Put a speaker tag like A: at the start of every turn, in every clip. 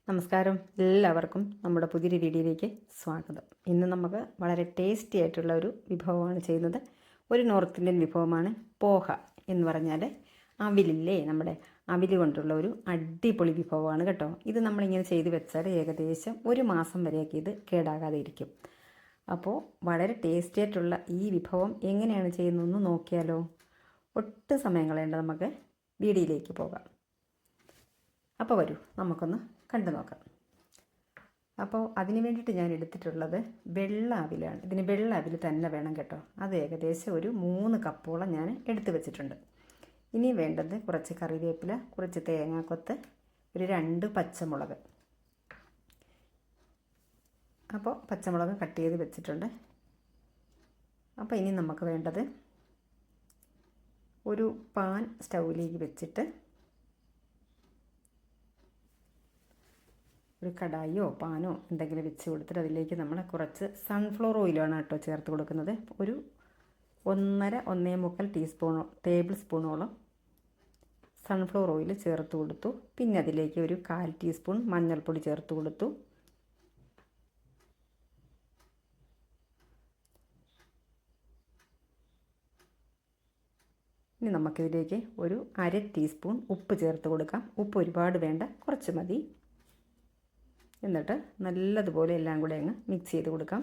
A: നമസ്കാരം, എല്ലാവർക്കും നമ്മുടെ പുതിയൊരു വീഡിയോയിലേക്ക് സ്വാഗതം. ഇന്ന് നമുക്ക് വളരെ ടേസ്റ്റി ആയിട്ടുള്ള ഒരു വിഭവമാണ് ചെയ്യുന്നത്. ഒരു നോർത്ത് ഇന്ത്യൻ വിഭവമാണ് പോഹ എന്ന് പറഞ്ഞാൽ അവിലില്ലേ, നമ്മുടെ അവിൽ കൊണ്ടുള്ള ഒരു അടിപൊളി വിഭവമാണ് കേട്ടോ. ഇത് നമ്മളിങ്ങനെ ചെയ്ത് വെച്ചാൽ ഏകദേശം ഒരു മാസം വരെയൊക്കെ ഇത് കേടാകാതെ ഇരിക്കും. അപ്പോൾ വളരെ ടേസ്റ്റി ആയിട്ടുള്ള ഈ വിഭവം എങ്ങനെയാണ് ചെയ്യുന്നതെന്ന് നോക്കിയാലോ. ഒട്ടും സമയം കളയേണ്ട, നമുക്ക് വീഡിയോയിലേക്ക് പോകാം. അപ്പോൾ വരൂ, നമുക്കൊന്ന് കണ്ടു നോക്കാം. അപ്പോൾ അതിന് വേണ്ടിയിട്ട് ഞാൻ എടുത്തിട്ടുള്ളത് വെള്ള അവിലാണ്. ഇതിന് വെള്ള അവിൽ തന്നെ വേണം കേട്ടോ. അത് ഏകദേശം ഒരു 3 കപ്പോളം ഞാൻ എടുത്തു വെച്ചിട്ടുണ്ട്. ഇനി വേണ്ടത് കുറച്ച് കറിവേപ്പില, കുറച്ച് തേങ്ങാക്കൊത്ത്, ഒരു 2 പച്ചമുളക്. അപ്പോൾ പച്ചമുളക് കട്ട് ചെയ്ത് വെച്ചിട്ടുണ്ട്. അപ്പോൾ ഇനി നമുക്ക് വേണ്ടത് ഒരു പാൻ സ്റ്റൗവിലേക്ക് വെച്ചിട്ട് ഒരു കടായിയോ പാനോ എന്തെങ്കിലും വെച്ച് കൊടുത്തിട്ട് അതിലേക്ക് നമ്മൾ കുറച്ച് സൺഫ്ലവർ ഓയിലാണ് കേട്ടോ ചേർത്ത് കൊടുക്കുന്നത്. ഒരു 1.5 ടേബിൾ സ്പൂണോളം സൺഫ്ലവർ ഓയിൽ ചേർത്ത് കൊടുത്തു. പിന്നെ അതിലേക്ക് ഒരു 1/4 ടീസ്പൂൺ മഞ്ഞൾപ്പൊടി ചേർത്ത് കൊടുത്തു. ഇനി നമുക്കിതിലേക്ക് ഒരു 1/2 ടീസ്പൂൺ ഉപ്പ് ചേർത്ത് കൊടുക്കാം. ഉപ്പ് ഒരുപാട് വേണ്ട, കുറച്ച് മതി. എന്നിട്ട് നല്ലതുപോലെ എല്ലാം കൂടെ അങ്ങ് മിക്സ് ചെയ്ത് കൊടുക്കാം.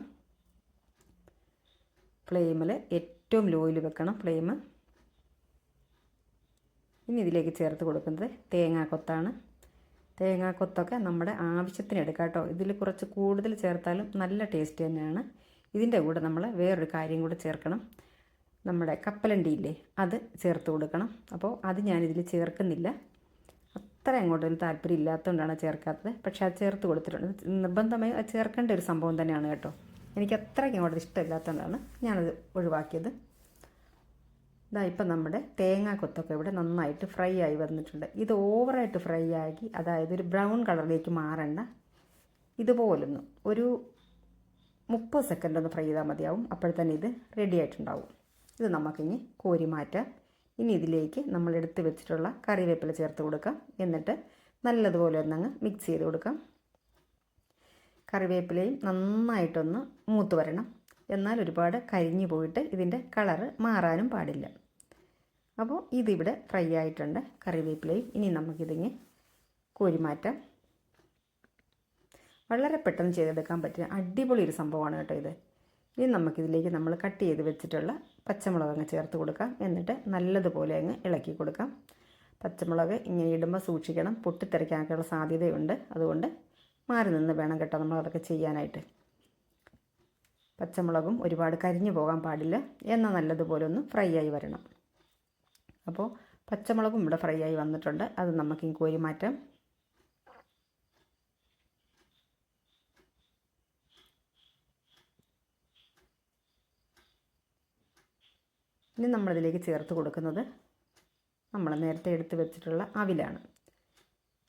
A: ഫ്ലെയിമിൽ ഏറ്റവും ലോയിൽ വെക്കണം ഫ്ലെയിം. ഇനി ഇതിലേക്ക് ചേർത്ത് കൊടുക്കുന്നത് തേങ്ങാക്കൊത്താണ്. തേങ്ങാക്കൊത്തൊക്കെ നമ്മുടെ ആവശ്യത്തിന് എടുക്കാം കേട്ടോ. ഇതിൽ കുറച്ച് കൂടുതൽ ചേർത്താലും നല്ല ടേസ്റ്റ് തന്നെയാണ്. ഇതിൻ്റെ കൂടെ നമ്മൾ വേറൊരു കാര്യം കൂടെ ചേർക്കണം. നമ്മുടെ കപ്പലണ്ടിയില്ലേ, അത് ചേർത്ത് കൊടുക്കണം. അപ്പോൾ അത് ഞാനിതിൽ ചേർക്കുന്നില്ല. അത്ര അങ്ങോട്ടൊരു താല്പര്യം ഇല്ലാത്തതുകൊണ്ടാണ് ചേർക്കാത്തത്. പക്ഷേ അത് ചേർത്ത് കൊടുത്തിട്ടുണ്ട്. നിർബന്ധമായി അത് ചേർക്കേണ്ട ഒരു സംഭവം തന്നെയാണ് കേട്ടോ. എനിക്ക് അത്രയ്ക്ക് അങ്ങോട്ട് ഇഷ്ടമില്ലാത്തതുകൊണ്ടാണ് ഞാനത് ഒഴിവാക്കിയത്. ഇപ്പം നമ്മുടെ തേങ്ങാക്കൊത്തൊക്കെ ഇവിടെ നന്നായിട്ട് ഫ്രൈ ആയി വന്നിട്ടുണ്ട്. ഇത് ഓവറായിട്ട് ഫ്രൈ ആക്കി, അതായത് ഒരു ബ്രൗൺ കളറിലേക്ക് മാറണ്ട. ഇതുപോലൊന്ന് ഒരു 30 സെക്കൻഡ് ഒന്ന് ഫ്രൈ ചെയ്താൽ മതിയാവും. അപ്പോഴത്തന്നെ ഇത് റെഡി ആയിട്ടുണ്ടാവും. ഇത് നമുക്കിനി കോരി മാറ്റാം. ഇനി ഇതിലേക്ക് നമ്മൾ എടുത്ത് വെച്ചിട്ടുള്ള കറിവേപ്പില ചേർത്ത് കൊടുക്കാം. എന്നിട്ട് നല്ലതുപോലെ ഒന്നങ്ങ് മിക്സ് ചെയ്ത് കൊടുക്കാം. കറിവേപ്പിലയും നന്നായിട്ടൊന്ന് മൂത്ത് വരണം. എന്നാൽ ഒരുപാട് കരിഞ്ഞു പോയിട്ട് ഇതിൻ്റെ കളറ് മാറാനും പാടില്ല. അപ്പോൾ ഇതിവിടെ ഫ്രൈ ആയിട്ടുണ്ട് കറിവേപ്പിലയും. ഇനി നമുക്കിതിങ്ങനെ കോരി മാറ്റാം. വളരെ പെട്ടെന്ന് ചെയ്തെടുക്കാൻ പറ്റിയ അടിപൊളി ഒരു സംഭവമാണ് കേട്ടോ ഇത്. ഇനി നമുക്കിതിലേക്ക് നമ്മൾ കട്ട് ചെയ്ത് വെച്ചിട്ടുള്ള പച്ചമുളക് അങ്ങ് ചേർത്ത് കൊടുക്കാം. എന്നിട്ട് നല്ലതുപോലെ അങ്ങ് ഇളക്കി കൊടുക്കാം. പച്ചമുളക് ഇങ്ങനെ ഇടുമ്പോൾ സൂക്ഷിക്കണം, പൊട്ടിത്തെറിക്കാനൊക്കെയുള്ള സാധ്യതയുണ്ട്. അതുകൊണ്ട് മാറി നിന്ന് വേണം കേട്ടോ നമ്മളതൊക്കെ ചെയ്യാനായിട്ട്. പച്ചമുളകും ഒരുപാട് കരിഞ്ഞു പോകാൻ പാടില്ല. എന്നാൽ നല്ലതുപോലെ ഒന്ന് ഫ്രൈ ആയി വരണം. അപ്പോൾ പച്ചമുളകും ഇവിടെ ഫ്രൈ ആയി വന്നിട്ടുണ്ട്. അത് നമുക്ക് കോരി മാറ്റാം. ഇനി നമ്മളിതിലേക്ക് ചേർത്ത് കൊടുക്കുന്നത് നമ്മൾ നേരത്തെ എടുത്ത് വെച്ചിട്ടുള്ള അവിലാണ്.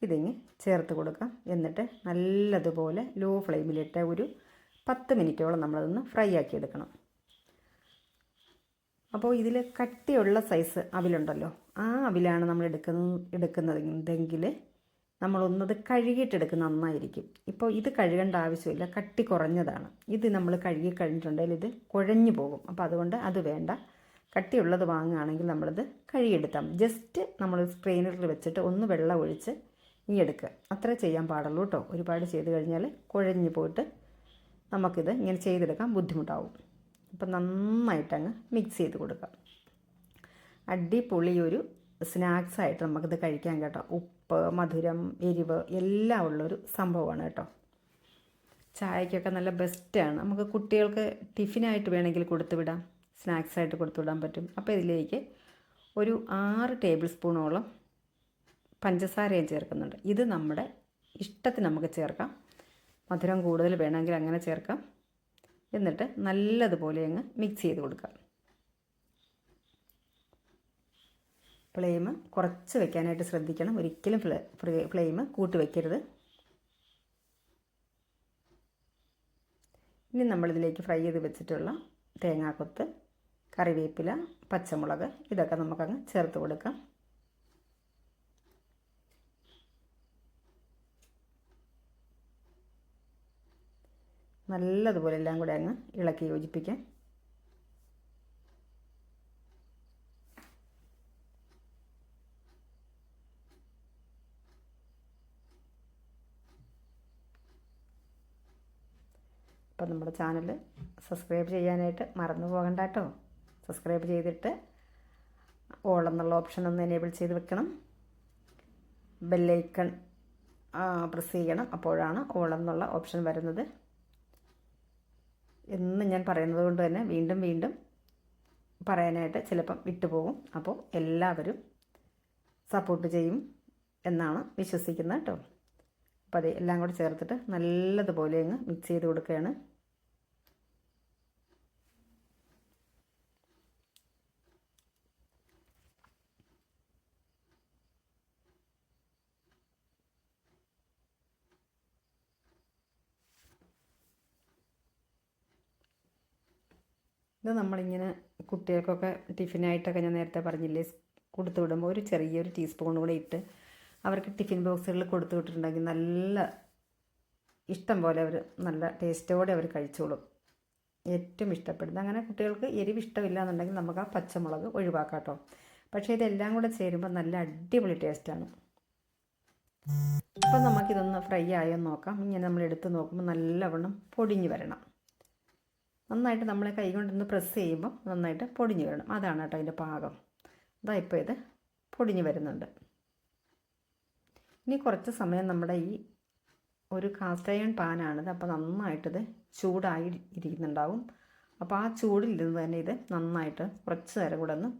A: ഇതിങ്ങ് ചേർത്ത് കൊടുക്കാം. എന്നിട്ട് നല്ലതുപോലെ ലോ ഫ്ലെയിമിലിട്ട് ഒരു 10 മിനിറ്റോളം നമ്മളതൊന്ന് ഫ്രൈ ആക്കി എടുക്കണം. അപ്പോൾ ഇതിൽ കട്ടിയുള്ള സൈസ് അവിലുണ്ടല്ലോ, ആ അവിലാണ് നമ്മൾ എടുക്കുന്നതെങ്കിൽ നമ്മളൊന്നത് കഴുകിയിട്ടെടുക്കുന്ന നന്നായിരിക്കും. ഇപ്പോൾ ഇത് കഴുകേണ്ട ആവശ്യമില്ല, കട്ടി കുറഞ്ഞതാണ്. ഇത് നമ്മൾ കഴുകി കഴിഞ്ഞിട്ടുണ്ടെങ്കിൽ ഇത് കുഴഞ്ഞു പോകും. അപ്പോൾ അതുകൊണ്ട് അത് വേണ്ട. കട്ടിയുള്ളത് വാങ്ങുകയാണെങ്കിൽ നമ്മളിത് കഴുകിയെടുത്താൽ ജസ്റ്റ് നമ്മൾ സ്ട്രെയിനറിൽ വെച്ചിട്ട് ഒന്ന് വെള്ളം ഒഴിച്ച് ഇനി എടുക്കുക. അത്രേ ചെയ്യാൻ പാടുള്ളൂ കേട്ടോ. ഒരുപാട് ചെയ്ത് കഴിഞ്ഞാൽ കുഴഞ്ഞു പോയിട്ട് നമുക്കിത് ഇങ്ങനെ ചെയ്തെടുക്കാൻ ബുദ്ധിമുട്ടാവും. അപ്പം നന്നായിട്ടങ്ങ് മിക്സ് ചെയ്ത് കൊടുക്കാം. അടിപൊളി ഒരു സ്നാക്സായിട്ട് നമുക്കിത് കഴിക്കാൻ കേട്ടോ. ഉപ്പ്, മധുരം, എരിവ് എല്ലാം ഉള്ളൊരു സംഭവമാണ് കേട്ടോ. ചായക്കൊക്കെ നല്ല ബെസ്റ്റാണ്. നമുക്ക് കുട്ടികൾക്ക് ടിഫിനായിട്ട് വേണമെങ്കിൽ കൊടുത്തു വിടാം, സ്നാക്സായിട്ട് കൊടുത്തുവിടാൻ പറ്റും. അപ്പോൾ ഇതിലേക്ക് ഒരു 6 ടേബിൾ സ്പൂണോളം പഞ്ചസാരയും ചേർക്കുന്നുണ്ട്. ഇത് നമ്മുടെ ഇഷ്ടത്തിന് നമുക്ക് ചേർക്കാം. മധുരം കൂടുതൽ വേണമെങ്കിൽ അങ്ങനെ ചേർക്കാം. എന്നിട്ട് നല്ലതുപോലെ അങ്ങ് മിക്സ് ചെയ്ത് കൊടുക്കാം. ഫ്ലെയിം കുറച്ച് വെക്കാനായിട്ട് ശ്രദ്ധിക്കണം. ഒരിക്കലും ഫ്ലെയിം കൂട്ടി വയ്ക്കരുത്. ഇനി നമ്മളിതിലേക്ക് ഫ്രൈ ചെയ്ത് വെച്ചിട്ടുള്ള തേങ്ങാക്കൊത്ത്, കറിവേപ്പില, പച്ചമുളക് ഇതൊക്കെ നമുക്കങ്ങ് ചേർത്ത് കൊടുക്കാം. നല്ലതുപോലെ എല്ലാം കൂടെ അങ്ങ് ഇളക്കി യോജിപ്പിക്കാം. അപ്പോൾ നമ്മുടെ ചാനൽ സബ്സ്ക്രൈബ് ചെയ്യാനായിട്ട് മറന്നു പോകണ്ട കേട്ടോ. സബ്സ്ക്രൈബ് ചെയ്തിട്ട് ഓൾ എന്നുള്ള ഓപ്ഷൻ ഒന്ന് എനേബിൾ ചെയ്ത് വെക്കണം. ബെല്ലൈക്കൺ പ്രസ് ചെയ്യണം. അപ്പോഴാണ് ഓൾ എന്നുള്ള ഓപ്ഷൻ വരുന്നത്. എന്ന് ഞാൻ പറയുന്നത് കൊണ്ട് തന്നെ വീണ്ടും വീണ്ടും പറയാനായിട്ട് ചിലപ്പം വിട്ടുപോകും. അപ്പോൾ എല്ലാവരും സപ്പോർട്ട് ചെയ്യും എന്നാണ് വിശ്വസിക്കുന്നത് കേട്ടോ. അപ്പോൾ അത് എല്ലാം കൂടി ചേർത്തിട്ട് നല്ലതുപോലെ അങ്ങ് മിക്സ് ചെയ്ത് കൊടുക്കുകയാണ്. ഇത് നമ്മളിങ്ങനെ കുട്ടികൾക്കൊക്കെ ടിഫിനായിട്ടൊക്കെ ഞാൻ നേരത്തെ പറഞ്ഞില്ലേ കൊടുത്തു വിടുമ്പോൾ ഒരു ചെറിയൊരു ടീസ്പൂൺ കൂടെ ഇട്ട് അവർക്ക് ടിഫിൻ ബോക്സുകളിൽ കൊടുത്തു വിട്ടിട്ടുണ്ടെങ്കിൽ നല്ല ഇഷ്ടം പോലെ അവർ നല്ല ടേസ്റ്റോടെ അവർ കഴിച്ചോളും. ഏറ്റവും ഇഷ്ടപ്പെടുന്നത്. അങ്ങനെ കുട്ടികൾക്ക് എരിവ് ഇഷ്ടമില്ല എന്നുണ്ടെങ്കിൽ നമുക്ക് ആ പച്ചമുളക് ഒഴിവാക്കാം കേട്ടോ. പക്ഷേ ഇതെല്ലാം കൂടെ ചേരുമ്പോൾ നല്ല അടിപൊളി ടേസ്റ്റാണ്. അപ്പോൾ നമുക്കിതൊന്ന് ഫ്രൈ ആയെന്ന് നോക്കാം. ഇങ്ങനെ നമ്മൾ എടുത്ത് നോക്കുമ്പോൾ നല്ലവണ്ണം പൊടിഞ്ഞ് വരണം. നന്നായിട്ട് നമ്മളെ കൈ കൊണ്ടൊന്ന് പ്രസ് ചെയ്യുമ്പോൾ നന്നായിട്ട് പൊടിഞ്ഞ് വരണം. അതാണ് കേട്ടോ അതിൻ്റെ പാകം. അതാ ഇപ്പോൾ ഇത് പൊടിഞ്ഞ് വരുന്നുണ്ട്. ഇനി കുറച്ച് സമയം നമ്മുടെ ഈ ഒരു കാസ്റ്റ് അയൺ പാനാണിത്. അപ്പോൾ നന്നായിട്ടിത് ചൂടായി ഇരിക്കുന്നുണ്ടാവും. അപ്പോൾ ആ ചൂടിലിരുന്ന് തന്നെ ഇത് നന്നായിട്ട് കുറച്ച് നേരം കൂടെ ഒന്ന്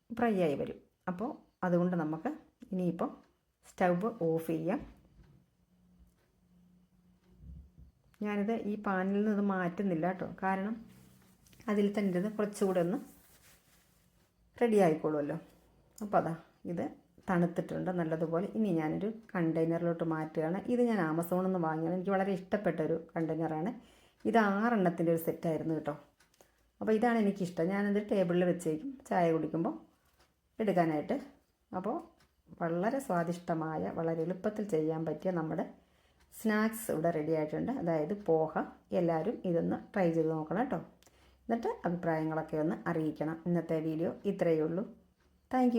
A: ഫ്രൈ ആയി വരും. അപ്പോൾ അതുകൊണ്ട് നമുക്ക് ഇനിയിപ്പോൾ സ്റ്റൗവ് ഓഫ് ചെയ്യാം. ഞാനിത് ഈ പാനിൽ നിന്ന് മാറ്റുന്നില്ല കേട്ടോ. കാരണം അതിൽ തന്നെ ഇത് കുറച്ചുകൂടെ ഒന്ന് റെഡി ആയിക്കോളുമല്ലോ. അപ്പോൾ അതാ ഇത് തണുത്തിട്ടുണ്ട് നല്ലതുപോലെ. ഇനി ഞാനൊരു കണ്ടെയ്നറിലോട്ട് മാറ്റുകയാണ്. ഇത് ഞാൻ ആമസോണിൽ നിന്ന് വാങ്ങിയാണ്. എനിക്ക് വളരെ ഇഷ്ടപ്പെട്ട ഒരു കണ്ടെയ്നറാണ്. ഇത് 6 എണ്ണത്തിൻ്റെ ഒരു സെറ്റായിരുന്നു കേട്ടോ. അപ്പോൾ ഇതാണ് എനിക്കിഷ്ടം. ഞാനത് ടേബിളിൽ വെച്ചേക്കും ചായ കുടിക്കുമ്പോൾ എടുക്കാനായിട്ട്. അപ്പോൾ വളരെ സ്വാദിഷ്ടമായ വളരെ എളുപ്പത്തിൽ ചെയ്യാൻ പറ്റിയ നമ്മുടെ സ്നാക്സ് ഇവിടെ റെഡി ആയിട്ടുണ്ട്. അതായത് പോഹ. എല്ലാവരും ഇതൊന്ന് ട്രൈ ചെയ്ത് നോക്കണം കേട്ടോ. എന്നിട്ട് അഭിപ്രായങ്ങളൊക്കെ ഒന്ന് അറിയിക്കണം. ഇന്നത്തെ വീഡിയോ ഇത്രയേ ഉള്ളൂ. താങ്ക്